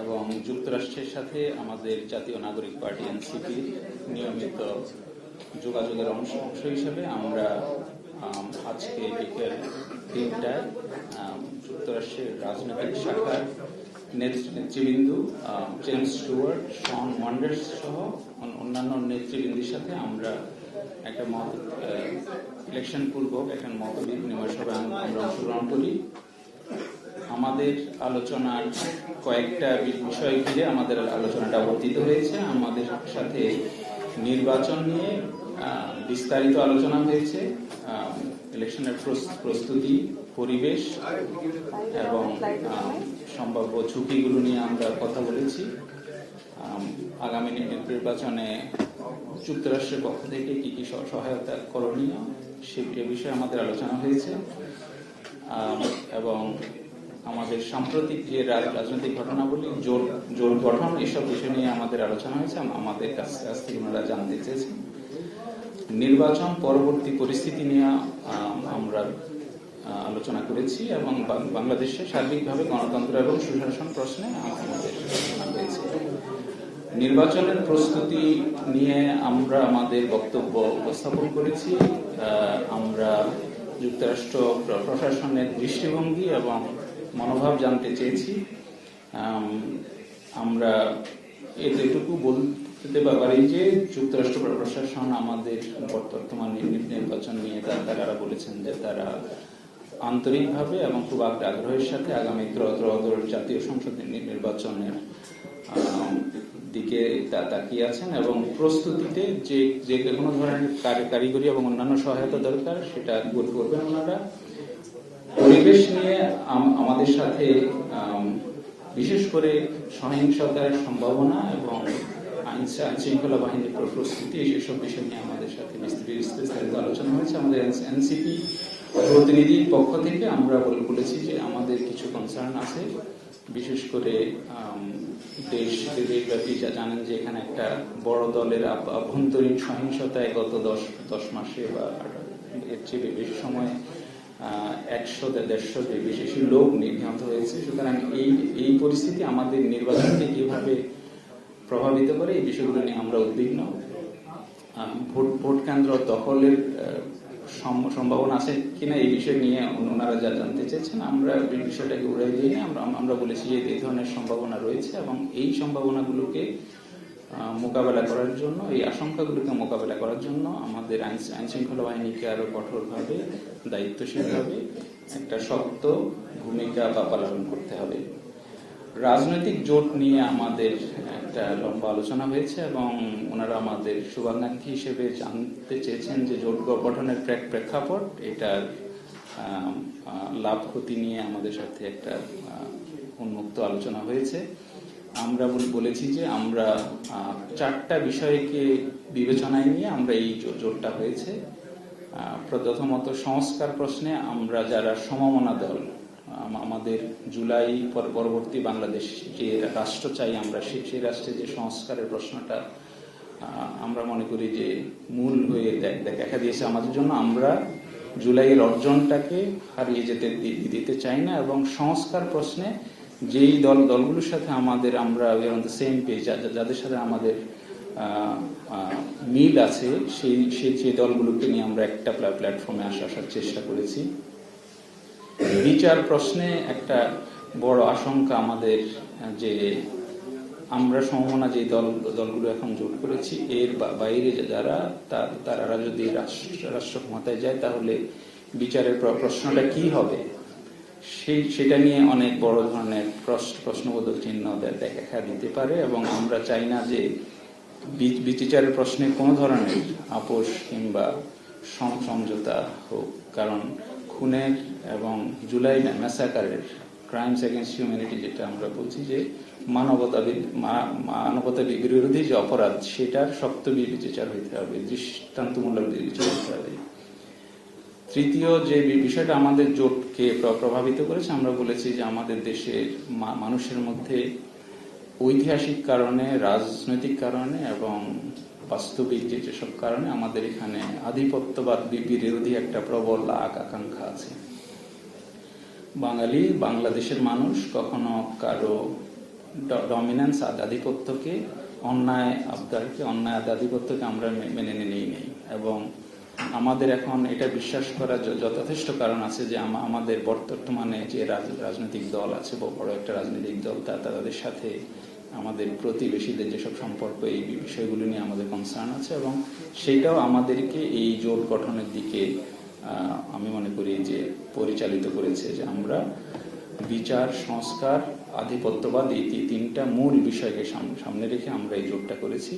এবং যুক্তরাষ্ট্রের সাথে আমাদের জাতীয় নাগরিক পার্টি এনসিপির নিয়মিত যোগাযোগের অংশ হিসেবে আমরা আজকে বিকেল 3টায় যুক্তরাষ্ট্রের রাজনৈতিক শাখার নেতৃবৃন্দ জেমস স্টুয়ার্ট, শন ওয়ান্ডার্স সহ অন্যান্য নেতৃবৃন্দের সাথে আমরা একটা ইলেকশন পূর্বক একটা মত বিনিময় সভায় আমরা অংশগ্রহণ করি। আমাদের আলোচনার কয়েকটা বিষয় ঘিরে আমাদের আলোচনাটা আবর্তিত হয়েছে। আমাদের সাথে নির্বাচন নিয়ে বিস্তারিত আলোচনা হয়েছে, ইলেকশনের প্রস্তুতি, পরিবেশ এবং সম্ভাব্য ঝুঁকিগুলো নিয়ে আমরা কথা বলেছি। আগামী নির্বাচনে যুক্তরাষ্ট্রের পক্ষ থেকে কি কি সহায়তা করণীয় সে বিষয়ে আমাদের আলোচনা হয়েছে এবং আমাদের সাম্প্রতিক যে রাজনৈতিক ঘটনাবলী, জোট গঠন, এসব বিষয় নিয়ে আমাদের আলোচনা হয়েছে। আমাদের কাছ থেকে ওনারা জানতে চেয়েছেন। নির্বাচন পরবর্তী পরিস্থিতি নিয়ে আমরা আলোচনা করেছি এবং বাংলাদেশে সার্বিকভাবে গণতন্ত্র এবং সুশাসন প্রশ্নে আমাদের আলোচনা হয়েছে। নির্বাচনের প্রস্তুতি নিয়ে আমরা আমাদের বক্তব্য উপস্থাপন করেছি। আমরা যুক্তরাষ্ট্র প্রশাসনের দৃষ্টিভঙ্গি এবং মনোভাব জানতে চেয়েছি। আমরা এটুকু বলতে পারি যে যুক্তরাষ্ট্র প্রশাসন আমাদের বর্তমান নির্বাচন নিয়ে তারা বলেছেন যে তারা আন্তরিকভাবে এবং খুব আগ্রহের সাথে আগামী ত্রয়োদশ জাতীয় সংসদ নির্বাচনের দিকে তাকিয়ে আছেন এবং প্রস্তুতিতে যে কোনো ধরনের কারিগরি এবং অন্যান্য সহায়তা দরকার সেটা করবেন ওনারা। পরিবেশ নিয়ে আমাদের সাথে বিশেষ করে সহিংসতার সম্ভাবনা এবং আইন শৃঙ্খলা বাহিনীর প্রস্তুতি, এসব বিষয় নিয়ে আমাদের সাথে বিস্তারিত আলোচনা হয়েছে। আমাদের এনসিপি প্রতিনিধির পক্ষ থেকে আমরা বলেছি যে আমাদের কিছু কনসার্ন আছে, বিশেষ করে দেশব্যাপী জানেন যে এখানে একটা বড় দলের আভ্যন্তরীণ সহিংসতায় গত 10 মাসে বা এর চেয়ে বেশি সময় 100-150 বেশি লোক নিহত হয়েছে। সুতরাং এই পরিস্থিতি আমাদের নির্বাচনকে কিভাবে প্রভাবিত করে এই বিষয়গুলো নিয়ে আমরা উদ্বিগ্ন। ভোট কেন্দ্র দখলের সম্ভাবনা আছে কিনা এই বিষয় নিয়ে ওনারা যা জানতে চেয়েছেন, আমরা এই বিষয়টাকে উড়াই দিয়ে আমরা বলেছি যে এই ধরনের সম্ভাবনা রয়েছে এবং এই সম্ভাবনাগুলোকে মোকাবেলা করার জন্য, এই আশঙ্কাগুলোকে মোকাবেলা করার জন্য আমাদের আইন শৃঙ্খলা বাহিনীকে আরো কঠোরভাবে, দায়িত্বশীলভাবে একটা শক্ত ভূমিকা পালন করতে হবে। রাজনৈতিক জোট নিয়ে আমাদের একটা লম্বা আলোচনা হয়েছে এবং ওনারা আমাদের শুভাকাঙ্ক্ষী হিসেবে জানতে চেয়েছেন যে জোট গঠনের প্রেক্ষাপট, এটার লাভ ক্ষতি নিয়ে আমাদের সাথে একটা উন্মুক্ত আলোচনা হয়েছে। আমরা বলেছি যে আমরা 4টা বিষয়কে বিবেচনায় নিয়ে আমরা এই জোটটা হয়েছে। প্রথমত সংস্কার প্রশ্নে আমরা যারা সমমনা দল, আমাদের জুলাই পরবর্তী বাংলাদেশ যে রাষ্ট্র চাই আমরা, সেই রাষ্ট্রে যে সংস্কারের প্রশ্নটা আমরা মনে করি যে মূল হয়ে দেখা দিয়েছে আমাদের জন্য। আমরা জুলাইয়ের অর্জনটাকে হারিয়ে দিতে চাই না এবং সংস্কার প্রশ্নে যেই দলগুলোর সাথে আমাদের আমরা সেম পেজ, যাদের সাথে আমাদের মিল আছে, সেই দলগুলোকে নিয়ে আমরা একটা প্ল্যাটফর্মে আসার চেষ্টা করেছি। বিচার প্রশ্নে একটা বড় আশঙ্কা আমাদের যে আমরা সমমনা যে দলগুলো এখন জোট করেছি এর বাইরে তারা যদি রাষ্ট্র ক্ষমতায় যায় তাহলে বিচারের প্রশ্নটা কি হবে, সেটা নিয়ে অনেক বড় ধরনের প্রশ্নবোধক চিহ্ন দেখা দিতে পারে এবং আমরা চাই না যে বিচারের প্রশ্নে কোনো ধরনের আপোষ কিংবা সমঝোতা হোক, কারণ খুনের এবং জুলাই ম্যাসাকারের ক্রাইমস এগেইনস্ট হিউম্যানিটি, যেটা আমরা বলছি যে মানবতা বিরোধী যে অপরাধ, সেটার শক্ত বিচার হইতে হবে, দৃষ্টান্তমূলক বিচার হইতে হবে। তৃতীয় যে বিষয়টা আমাদের জোটকে প্রভাবিত করেছে, আমরা বলেছি যে আমাদের দেশের মানুষের মধ্যে ঐতিহাসিক কারণে, রাজনৈতিক কারণে এবং বাস্তবিক যেসব কারণে আমাদের এখানে আধিপত্যবাদ বিরোধী একটা প্রবল আকাঙ্ক্ষা আছে। বাঙালি, বাংলাদেশের মানুষ কখনো কারো ডমিনেন্স আধিপত্যকে, অন্যায় আধিপত্যকে আমরা মেনে নিই নেই। এবং আমাদের এখন এটা বিশ্বাস করার যথেষ্ট কারণ আছে যে আমাদের বর্তমানে যে রাজনৈতিক দল আছে, বড় একটা রাজনৈতিক দল, তাদের সাথে আমাদের প্রতিবেশীদের যেসব সম্পর্ক, এই বিষয়গুলো নিয়ে আমাদের কনসার্ন আছে, এবং সেইটাও আমাদেরকে এই জোট গঠনের দিকে আমি মনে করি যে পরিচালিত করেছে, যে আমরা বিচার, সংস্কার, আধিপত্যবাদ, এই তিনটা মূল বিষয়কে সামনে রেখে আমরা এই জোটটা করেছি।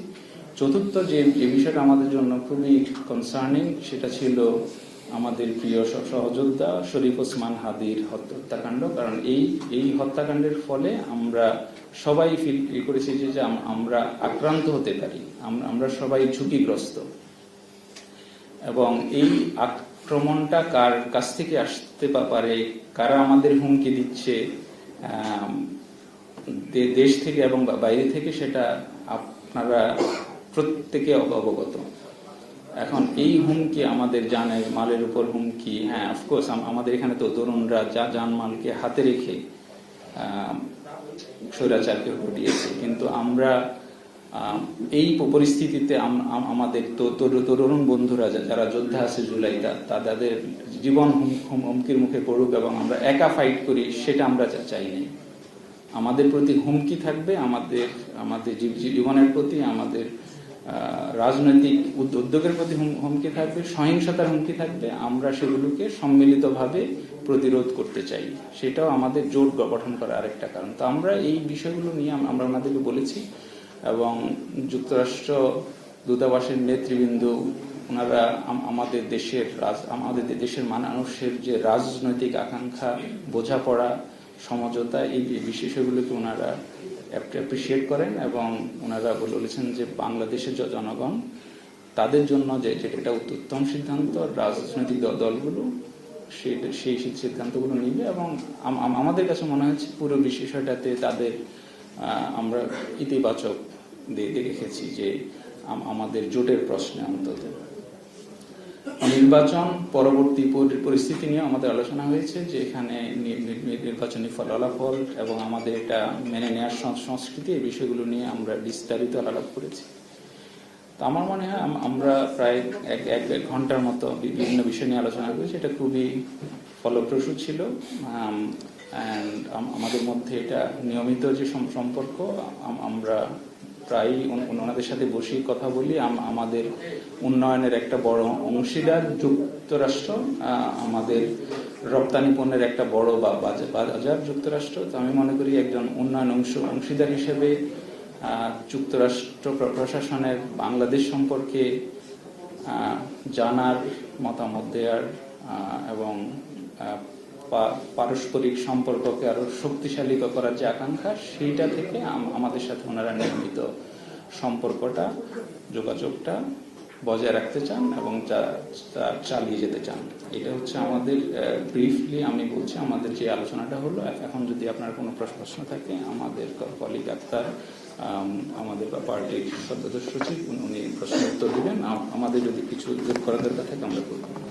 চতুর্থ যে বিষয়টা আমাদের জন্য খুবই কনসার্নিং, সেটা ছিল আমাদের প্রিয় সহযোদ্ধা শরীফ ওসমান হাদির হত্যাকাণ্ড। কারণ এই হত্যাকাণ্ডের ফলে আমরা সবাই ফিল করেছি যে আমরা আক্রান্ত হতে পারি, আমরা সবাই ঝুঁকিগ্রস্ত, এবং এই আক্রমণটা কার কাছ থেকে আসতে পারে, কারা আমাদের হুমকি দিচ্ছে দেশ থেকে এবং বাইরে থেকে, সেটা আপনারা প্রত্যেকে অবগত। এখন এই হুমকি আমাদের জানের মালের উপর হুমকি, হ্যাঁ অফকোর্স আমাদের এখানে তো তরুণরা জানমালকে হাতে রেখে স্বৈরাচারকে ঘটিয়েছে, কিন্তু আমরা এই পরিস্থিতিতে আমাদের তরুণ বন্ধুরা যারা যোদ্ধা আছে জুলাইটা, তাদের জীবন হুমকির মুখে পড়ুক এবং আমরা একা ফাইট করি, সেটা আমরা চাই নাই। আমাদের প্রতি হুমকি থাকবে, আমাদের জীবনের প্রতি, আমাদের রাজনৈতিক উদ্যোগের প্রতি হুমকি থাকবে, সহিংসতার হুমকি থাকবে, আমরা সেগুলোকে সম্মিলিতভাবে প্রতিরোধ করতে চাই। সেটাও আমাদের জোট গঠন করার আরেকটা কারণ। তো আমরা এই বিষয়গুলো নিয়ে আমরা ওনাদেরকে বলেছি, এবং যুক্তরাষ্ট্র দূতাবাসের নেতৃবৃন্দ ওনারা আমাদের দেশের মানুষের যে রাজনৈতিক আকাঙ্ক্ষা, বোঝাপড়া, সমঝোতা, এই বিষয়গুলোকে ওনারা অ্যাপ্রিসিয়েট করেন, এবং ওনারা বলেছেন যে বাংলাদেশের জনগণ তাদের জন্য যে এটা উত্তম সিদ্ধান্ত, রাজনৈতিক দলগুলো সেই সিদ্ধান্তগুলো নিবে। এবং আমাদের কাছে মনে হচ্ছে পুরো বিষয়টাতে তাদের আমরা ইতিবাচক দেখেছি, যে আমাদের জোটের প্রশ্নে অন্তত। নির্বাচন পরবর্তী পরিস্থিতি নিয়ে আমাদের আলোচনা হয়েছে, যে এখানে নির্বাচনী ফলাফল এবং আমাদের এটা মেনে নেওয়ার সংস্কৃতি, এই বিষয়গুলো নিয়ে আমরা বিস্তারিত আলাপ করেছি। তো আমার মনে হয় আমরা প্রায় এক ঘন্টার মতো বিভিন্ন বিষয় নিয়ে আলোচনা করেছি। এটা খুবই ফলপ্রসূ ছিল। আমাদের মধ্যে এটা নিয়মিত যে সম্পর্ক, আমরা প্রায় ওনাদের সাথে বসে কথা বলি। আমাদের উন্নয়নের একটা বড় অংশীদার যুক্তরাষ্ট্র, আমাদের রপ্তানি পণ্যের একটা বড় বাজার যুক্তরাষ্ট্র। তো আমি মনে করি একজন উন্নয়ন অংশীদার হিসেবে যুক্তরাষ্ট্র প্রশাসনের বাংলাদেশ সম্পর্কে জানার, মতামত দেওয়ার এবং পারস্পরিক সম্পর্ককে আরো শক্তিশালী করার যে আকাঙ্ক্ষা, সেইটা থেকে আমাদের সাথে ওনারা নিয়মিত সম্পর্কটা, যোগাযোগটা বজায় রাখতে চান এবং চালিয়ে যেতে চান। এটা হচ্ছে আমাদের ব্রিফলি আমি বলছি আমাদের যে আলোচনাটা হলো। এখন যদি আপনার কোনো প্রশ্ন থাকে, আমাদের কলিগ আক্তার, আমাদের পার্টির সদস্য সচিব, উনি প্রশ্ন উত্তর দিবেন। আমাদের যদি কিছু যোগ করা দরকার থাকে আমরা করব।